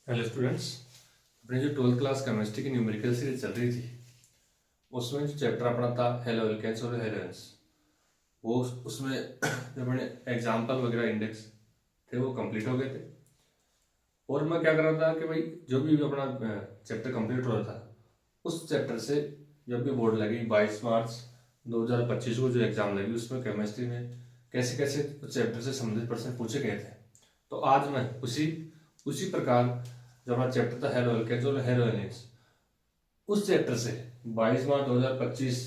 Hello students. अपनी जो 12th class chemistry की न्यूमेरिकल सीरीज चल रही थी उसमें जो चैप्टर अपना था हेलो एल्केन्स और हेलोएंस, वो उसमें जो अपने एग्जाम्पल वगैरह इंडेक्स थे वो कंप्लीट हो गए थे। और मैं क्या कर रहा था कि भाई जो भी अपना चैप्टर कंप्लीट हो रहा था उस चैप्टर से जब भी बोर्ड लगी 22 मार्च 2025 को जो एग्ज़ाम लगी उसमें केमिस्ट्री में कैसे कैसे चैप्टर से संबंधित प्रश्न पूछे गए थे। तो आज मैं उसी उसी प्रकार जो हमारा चैप्टर था हेलो एल्केन्स और हेलो एल्केन्स, उस चैप्टर से 22 मार्च 2025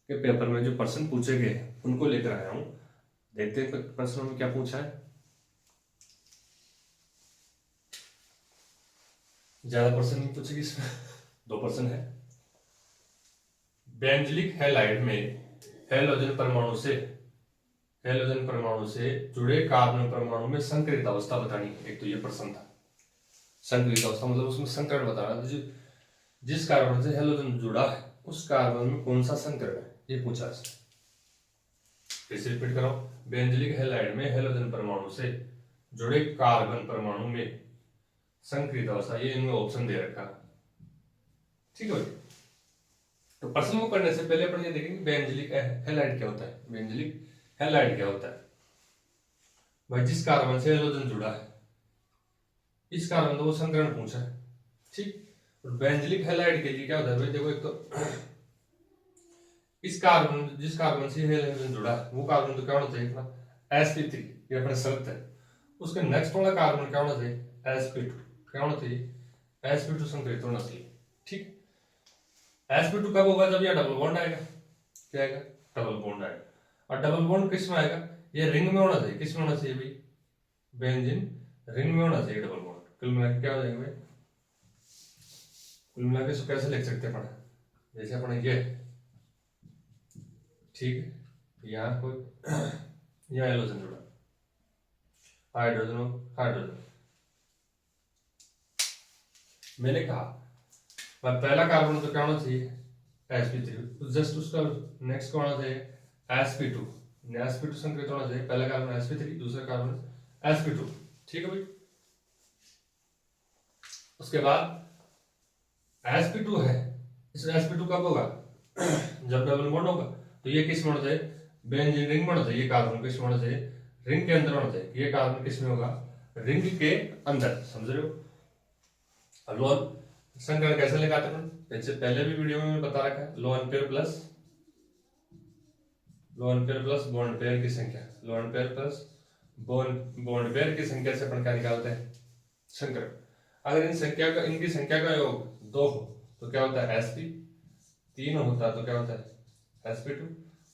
के पेपर में जो प्रश्न पूछे गए उनको लेकर आया हूँ। देखते हैं प्रश्नों में क्या पूछा है। ज्यादा प्रश्न नहीं पूछेगी इसमें, 2 प्रश्न है। बेंजलिक हैलाइड में हेलोजन परमाणु से जुड़े कार्बन परमाणु में संकरित अवस्था बतानी। एक तो ये प्रश्न था, संकरित अवस्था मतलब उसमें संकरण बताना, जिस कार्बन से हेलोजन जुड़ा है उस कार्बन में कौन सा संकरण है, ये पूछा है। फिर से रिपीट करो। बेंजलिक हैलाइड में हेलोजन परमाणु से जुड़े कार्बन परमाणु में संकरित अवस्था, ये इनमें ऑप्शन दे रखा। ठीक है। तो प्रश्न को करने से पहले अपन ये देखेंगे बेंजलिक हैलाइड क्या होता है। बेंजलिक हैलाइड क्या होता है भाई, जिस कार्बन से हेलोजन जुड़ा है इस कार्बन को वो संकरण पूछा है। ठीक। और बेंजलिक हैलाइड के लिए क्या होता है भाई, देखो एक तो इस कार्बन जिस कार्बन से हेलोजन जुड़ा है वो कार्बन तो क्या होना चाहिए अपना sp3, ये अपना शर्त है। उसके नेक्स्ट वाला कार्बन क्या होना चाहिए sp2, क्या होना चाहिए sp2 संकरित होना चाहिए। ठीक। sp2 कब होगा, जब ये डबल बॉन्ड आएगा। क्या आएगा, डबल बॉन्ड आएगा। और डबल बॉन्ड किस में आएगा, ये रिंग में होना चाहिए। किस में होना चाहिए भाई, बेंजीन रिंग में होना चाहिए डबल बॉन्ड। कुल मिला के क्या हो जाएगा भाई, कुल मिला के इसको कैसे लिख सकते हैं अपन, जैसे अपन ये ठीक है, यहाँ कोई यहाँ हेलोजन जुड़ा, हाइड्रोजन हाइड्रोजन। मैंने कहा भाई पहला कार्बन तो क्या होना चाहिए sp3, जस्ट उसका नेक्स्ट क्या होना चाहिए sp2, sp2 संकरित होना चाहिए। पहला कार्बन sp3, दूसरा कार्बन sp2। ठीक है भाई। उसके बाद sp2 है, इस sp2 कब होगा जब डबल बॉन्ड होगा। तो ये किस में होना चाहिए, बेंजीन रिंग में होना चाहिए। कार्बन किस में होना चाहिए, रिंग के अंदर होना चाहिए। ये कार्बन किस में होगा, रिंग के अंदर। समझ रहे हो। अब लोन संकरण कैसे लगाते हैं, जैसे पहले भी वीडियो में बता रखा है। Lone pair plus bond pair की संख्या, lone pair plus bond pair की संख्या से अपन क्या निकालते हैं संकरण। अगर इनकी संख्या का योग 2 हो तो क्या होता है sp, 3 होता है तो क्या होता है sp2,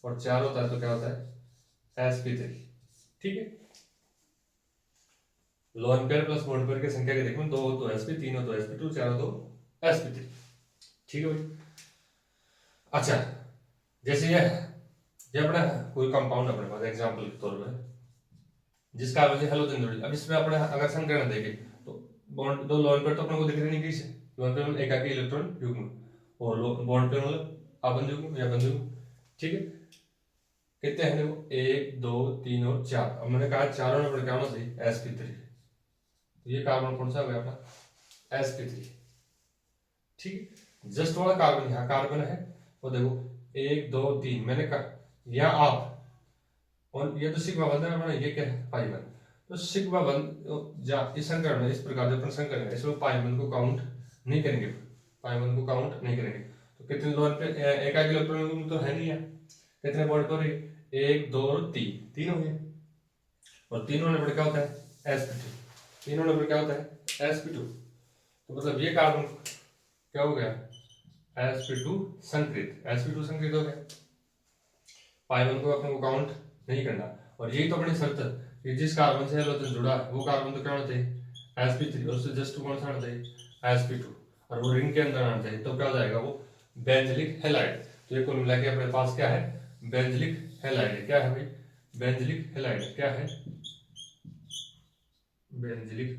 और 4 होता है तो क्या होता है sp3। ठीक है। Lone pair plus bond pair की संख्या के देखो, 2 हो तो sp, 3 हो तो sp2, 4 हो तो sp3। ठीक है भाई। अच्छा, जैसे ये अपना कोई कंपाउंड अपने पास एग्जांपल के तौर पर जिस कार्बन से हेलोजन जुड़ी, अब इसमें अपने अगर संकरण देखें तो बॉन्ड दो लोन पेयर तो अपने को दिख रहे नहीं किसी, लोन पेयर मतलब एकाकी इलेक्ट्रॉन युग्म, और बॉन्ड पेयर मतलब अबंध युग्म या बंध युग्म। ठीक है। कितने हैं देखो, 1 2 3 और 4। अब मैंने कहा चारों नंबर क्या होना चाहिए sp3, तो ये कार्बन कौन सा हो गया अपना sp3। ठीक है। जस्ट वाला कार्बन यहाँ कार्बन है, वो देखो 1 2 3 मैंने कहा यहाँ आप, और ये तो सिग्मा बंध है अपना, ये क्या है पाई बंध। तो सिग्मा बंध इस संकरण में इस प्रकार जो संकरण है इसमें पाई बंध को काउंट नहीं करेंगे, पाई बंध को काउंट नहीं करेंगे। तो कितने लोन पे एकाकी इलेक्ट्रॉन तो है नहीं है, कितने बॉन्ड पर 1 2 और 3 हो गए। और तीनों नंबर क्या होता है sp2, तीनों नंबर क्या होता है sp2। तो मतलब ये कार्बन क्या हो गया sp2 संकरित हो गया। पाई बंध को अपने को काउंट नहीं करना। और यही तो अपनी शर्त है कि जिस कार्बन से हेलोजन जुड़ा है वो कार्बन तो क्या होना चाहिए sp3, और उससे जस्ट कौन सा आना चाहिए sp2, और वो रिंग के अंदर आना चाहिए। तो क्या हो जाएगा वो बेंजलिक हैलाइड। तो ये कुल मिला के अपने पास क्या है बेंजलिक हैलाइड। क्या है भाई बेंजलिक हैलाइड, क्या है बेंजलिक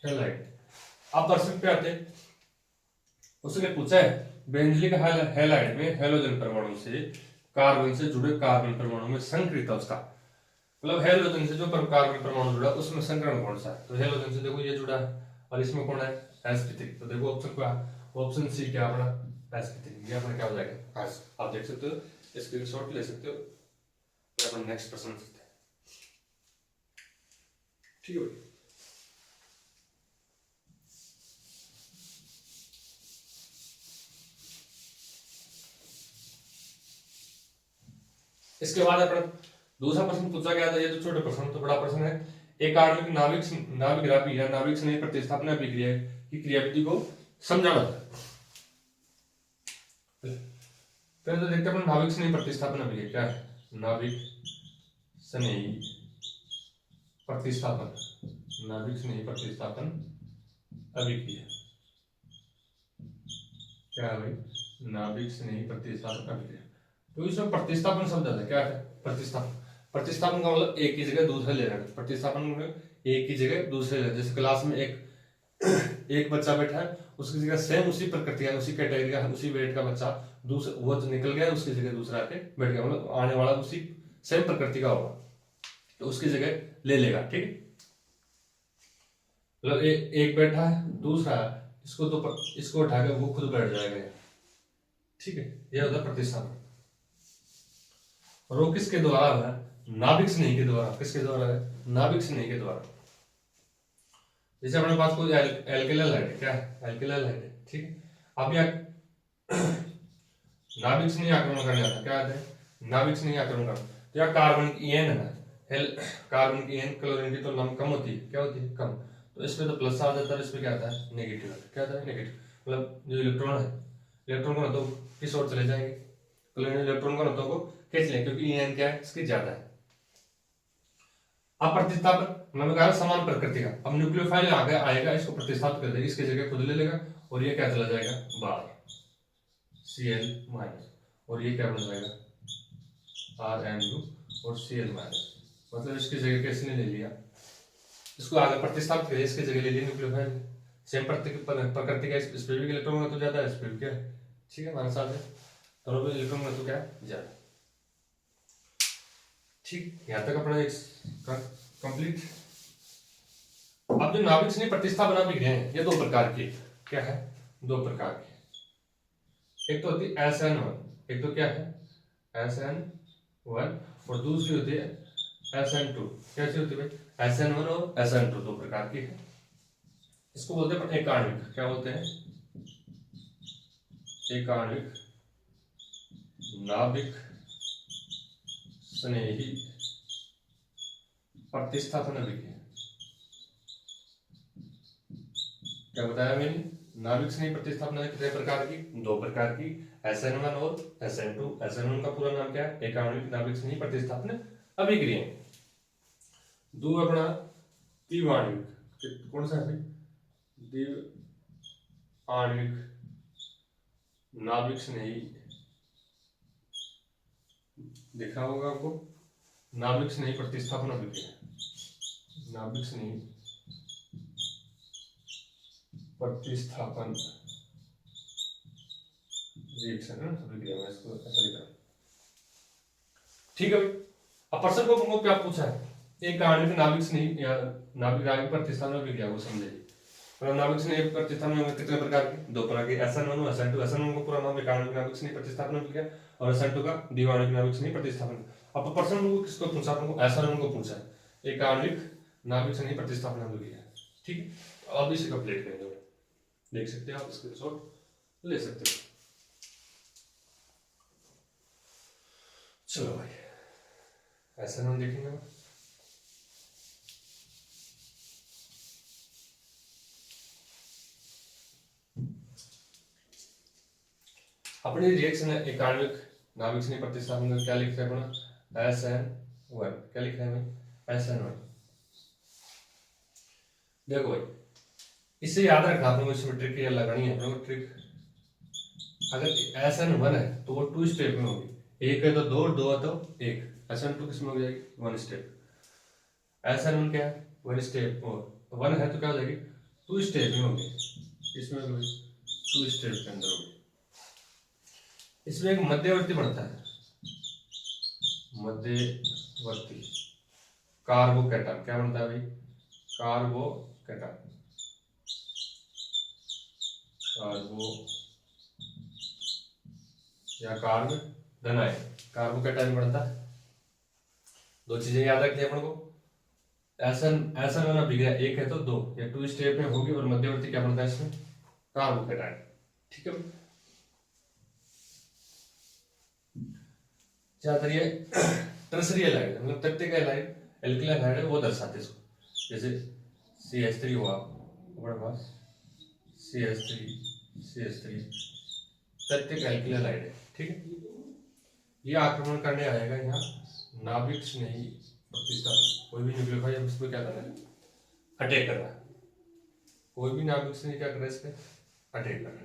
हैलाइड। अब प्रश्न पे आते हैं, उसने पूछा है बेंजलिक हैलाइड में हेलोजन परमाणु से कार्बन से जुड़े कार्बन परमाणु में संकरित अवस्था। मतलब हेलोजन से जो कार्बन परमाणु जुड़ा उसमें संकरण कौन सा है, तो हेलोजन से देखो ये जुड़ा है और इसमें कौन है sp3, तो देखो ऑप्शन क्या, ऑप्शन सी क्या अपना sp3, ये अपना क्या हो जाएगा आंसर। आप देख सकते हो, स्क्रीनशॉट ले सकते हो, फिर अपन नेक्स्ट प्रश्न करते हैं। ठीक है भाई, इसके बाद अपन दूसरा प्रश्न पूछा गया था, ये तो छोटा प्रश्न, तो बड़ा प्रश्न है, एक आणविक नाभिक या नाभिक स्नेह प्रतिस्थापन अभिक्रिया की क्रियाविधि को समझाना था। पहले तो देखते हैं अपन नाभिक स्नेह प्रतिस्थापन अभिक्रिया क्या है, नाभिक स्नेही प्रतिस्थापन, नाभिक स्नेही प्रतिस्थापन अभिक्रिया क्या है भाई, नाभिक स्नेही प्रतिस्थापन अभिक्रिया। तो इसमें प्रतिस्थापन शब्द आता है, क्या है प्रतिस्थापन, प्रतिस्थापन का मतलब एक की जगह दूसरा ले लेना, प्रतिस्थापन में एक की जगह दूसरे ले, जैसे क्लास में एक बच्चा बैठा है, उसकी जगह सेम उसी प्रकृति का, उसी कैटेगरी का, उसी वेट का बच्चा दूसरा वो निकल गया, उसकी जगह दूसरा आके बैठ गया, मतलब आने वाला उसी सेम प्रकृति का होगा तो उसकी जगह ले लेगा। ठीक है, मतलब एक बैठा है, दूसरा इसको तो इसको उठा के वो खुद बैठ जाएगा। ठीक है, यह होता है प्रतिस्थापन। और वो किसके द्वारा है, नाभिक स्नेही के द्वारा। किसके द्वारा है, नाभिक स्नेही के द्वारा। जैसे अपने पास कोई एल्किल है, क्या एल्किल है, ठीक है, अब यह नाभिक स्नेही आक्रमण करने आता है, क्या आता है नाभिक स्नेही आक्रमण करना, तो यह कार्बन की एन है, कार्बन की एन क्लोरीन की तुलना में कम होती है, क्या होती है कम, तो इसमें तो प्लस आ जाता है, इसमें क्या आता है नेगेटिव, क्या आता है नेगेटिव, मतलब जो इलेक्ट्रॉन है, इलेक्ट्रॉन को तो किस ओर चले जाएंगे, क्लोरीन इलेक्ट्रॉन को को खींच लें, क्योंकि एन क्या है इसकी ज्यादा है। अब प्रतिस्थापन मैंने कहा समान प्रकृति का, अब न्यूक्लियोफाइल आगे आएगा, इसको प्रतिस्थापित कर देगा, इसकी जगह खुद ले लेगा और ये क्या चला जाएगा बाहर Cl माइनस, और ये क्या बन जाएगा Rn2 और Cl माइनस, मतलब इसकी जगह किसने ले लिया, इसको आगे प्रतिस्थापित करें, इसकी जगह ले लिया न्यूक्लियोफाइल, सेम प्रकृति का, इस पे भी इलेक्ट्रॉन घनत्व ज्यादा है, इस पे भी क्या है, ठीक है हमारे साथ है, दोनों में इलेक्ट्रॉन घनत्व क्या है ज्यादा। ठीक, यहाँ तक अपना कंप्लीट। अब जो नाभिक स्नेही प्रतिस्थापन अभिक्रिया है, ये दो प्रकार की, क्या है दो प्रकार की, एक तो होती है SN1, एक तो क्या है SN1 और दूसरी होती है SN2। कैसी होती है भाई SN1 और SN2 दो प्रकार की है, इसको बोलते हैं एक आणविक, क्या बोलते हैं एक आणविक नाभिक स्नेही प्रतिस्थापन अभिक्रिया। क्या बताया मैंने, नाभिक स्नेही प्रतिस्थापन कितने प्रकार की, दो प्रकार की, SN1 और SN2। SN1 का पूरा नाम क्या है, एक आणविक नाभिक स्नेही प्रतिस्थापन अभिक्रिया। दो अपना द्विआण्विक, कौन सा है द्विआण्विक नाभिक स्नेही, देखा होगा आपको, नाभिक स्नेही प्रतिस्थापन अभिक्रिया, नाभिक स्नेही प्रतिस्थापन रिएक्शन है अभिक्रिया में, इसको ऐसा लिखा। ठीक है भाई, अब प्रश्न को क्या पूछा है, एक आणविक नाभिक स्नेही या नाभिक प्रतिस्थापन अभिक्रिया को समझिए। मतलब नाभिक स्नेही प्रतिस्थापन में कितने प्रकार के, दो प्रकार के, SN1 और SN2। SN1 का पूरा नाम एक आणविक नाभिक स्नेही प्रतिस्थापन अभिक्रिया और SN2 का द्विआण्विक नाभिक स्नेही प्रतिस्थापन। अब प्रश्न को किसको पूछा, आपको SN1 को पूछा है, एक आणविक नाभिक स्नेही प्रतिस्थापन अभिक्रिया। ठीक है, अब इसे कंप्लीट करेंगे, देख सकते हैं आप, स्क्रीनशॉट ले सकते हो। चलो भाई SN1 देखेंगे, अपनी रिएक्शन है एक आणविक नाभिक स्नेही प्रतिस्थापन में, क्या लिख रहे हैं अपना SN1, क्या लिख रहे हैं भाई SN1। देखो भाई इसे याद रखना, आपको इसमें ट्रिक ये लगानी है अपने को ट्रिक। अगर SN1 है तो वो 2 स्टेप में होगी, एक है तो दो, दो है तो एक। SN2 किसमें हो जाएगी 1 स्टेप। SN1 क्या है 1 स्टेप, और 1 है तो क्या हो जाएगी 2 स्टेप में होगी, इसमें 2 स्टेप के अंदर होगी। इसमें एक मध्यवर्ती बनता है, मध्यवर्ती, कार्बोकैटन क्या बनता है भाई, कार्बोकैटन, कार्बो या कार्ब धनायन, कार्बोकैटन बनता है। दो चीजें याद रखनी है अपन को, ऐसा ऐसा ना बिगड़ा, एक है तो दो या टू स्टेप में होगी और मध्यवर्ती क्या बनता है इसमें, कार्बोकैटायन। ठीक है, ज्यादातर ये टर्सरी एलाइड मतलब तृतीय का एलाइड एल्किलाइन हाइड्राइड वो दर्शाते हैं इसको, जैसे CH3 हुआ हमारे पास, CH3 तृतीय का एल्किलाइन हाइड्राइड है। ठीक है, ये आक्रमण करने आएगा यहाँ नाभिक स्नेही प्रतिस्थापन, कोई भी न्यूक्लियोफाइल इसमें क्या कर रहा है, अटैक कर रहा है, कोई भी नाभिक स्नेही क्या कर रहा है, इस पे अटैक कर रहा है।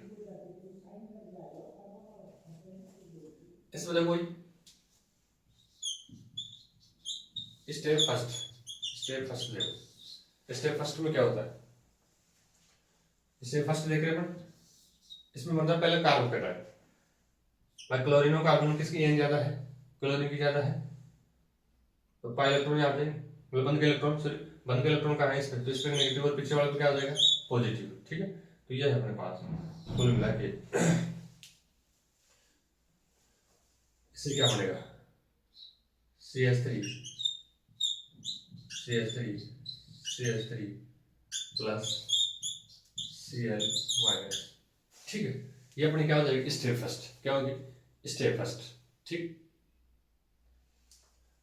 इसमें देखो स्टेप फर्स्ट देखो, स्टेप फर्स्ट में क्या होता है, स्टेप फर्स्ट देख रहे हैं अपन, इसमें बनता है पहले कार्बोकैटायन, भाई क्लोरीन और कार्बन किसकी एन ज्यादा है, क्लोरीन की ज्यादा है, तो पाई इलेक्ट्रॉन यहाँ पे मतलब बंद के इलेक्ट्रॉन, सॉरी बंद के इलेक्ट्रॉन कहाँ है इसमें, तो इसमें नेगेटिव और पीछे वाले पे क्या हो जाएगा, पॉजिटिव। ठीक है, तो ये है अपने पास कुल मिला के, इससे क्या बनेगा, CH3 प्लस Cl माइनस। ठीक है, ये अपनी क्या हो जाएगी, स्टेप फर्स्ट, क्या होगी स्टेप फर्स्ट। ठीक,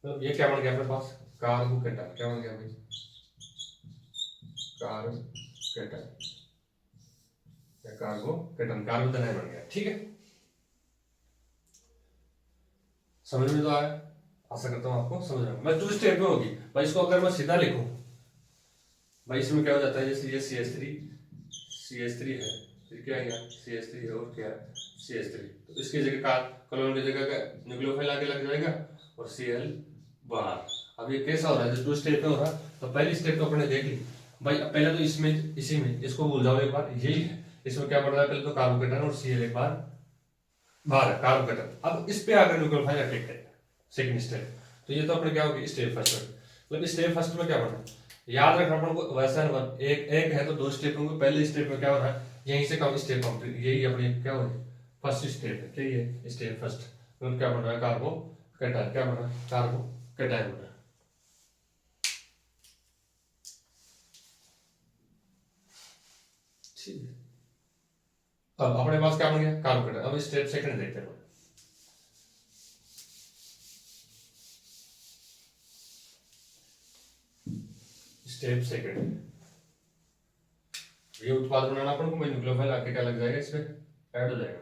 तो ये क्या बन गया अपने पास, कार्बोकैटायन, क्या बन गया भाई, कार्बोकैटायन या कार्बोकैटायन, कार्बोकैटायन बन गया। ठीक है, समझ में तो आया, आशा करता हूँ आपको समझ में। मैं टू स्टेप में होगी भाई, इसको अगर मैं सीधा लिखूं भाई, इसमें क्या हो जाता है, जैसे ये CH3 है, फिर क्या है CH3 है और क्या है CH3, तो इसकी जगह क्लोरीन की जगह न्यूक्लियोफाइल आगे लग जाएगा और Cl बाहर। अब ये कैसा हो रहा है, जो टू स्टेप में हो रहा है, तो पहली स्टेप तो अपने देख ली भाई, अब पहले तो इसमें इसी में इसको भूल जाओ एक बार, यही है, इसमें क्या बढ़ रहा है, पहले तो कार्बोकैटायन और Cl एक बार बाहर है कार्बोकैटायन, अब इस पे आकर न्यूक्लियोफाइल अटैक करेगा, सेकंड स्टेप। तो ये तो अपने क्या होगी स्टेप फर्स्ट, मतलब स्टेप फर्स्ट में क्या बढ़ रहा है, याद रखना अपन को, वैसा एक है तो दो स्टेप होंगे, पहले स्टेप में क्या हो रहा है, यहीं से कम स्टेप कंप्लीट, यही अपनी क्या हो रही है फर्स्ट स्टेप है, क्या ये स्टेप फर्स्ट, तो क्या बन रहा है कार्बोकैटायन, क्या बन रहा है कार्बोकैटायन बन रहा है। ठीक है, अब अपने पास क्या बन गया कार्बोकैटायन। अब स्टेप सेकंड देखते हैं, स्टेप सेकंड, ये उत्पाद बनाना अपन को, न्यूक्लियोफाइल आके क्या लग जाएगा, इसमें ऐड हो जाएगा।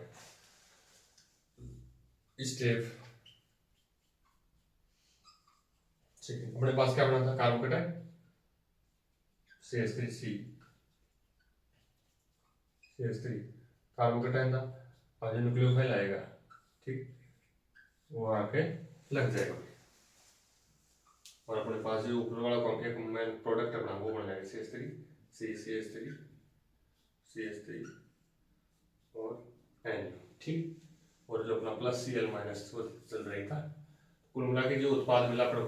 स्टेप सेकंड, अपने पास क्या बना था कार्बोकैटायन CH3 कार्बोकैटायन था, और जो न्यूक्लियोफाइल आएगा, ठीक, वो आके लग जाएगा और अपने पास जो ऊपर वाला एक मेन प्रोडक्ट अपना वो बन जाएगा CH3 और N। ठीक, और जो अपना प्लस Cl माइनस वो चल रही था, कुल मिला के जो उत्पाद मिला अपने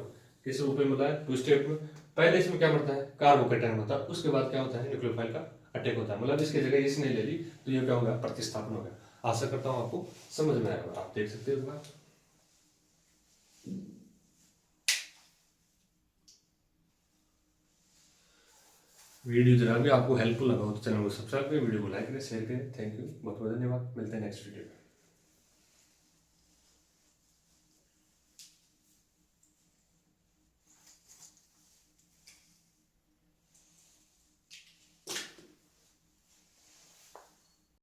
किस रूप में मिला है, टू स्टेप में। पहले इसमें क्या बढ़ता है कार्बोकैटायन होता है, उसके बाद क्या होता है न्यूक्लियोफाइल का अटैक होता है, मतलब इसकी जगह इसने ले ली तो ये क्या होगा प्रतिस्थापन हो गया। आशा करता हूँ आपको समझ में आएगा, आप देख सकते हो। वीडियो जरा भी आपको हेल्पफुल लगा हो तो चैनल को सब्सक्राइब करें, वीडियो को लाइक करें, शेयर करें। थैंक यू, बहुत बहुत धन्यवाद, मिलते हैं नेक्स्ट वीडियो में।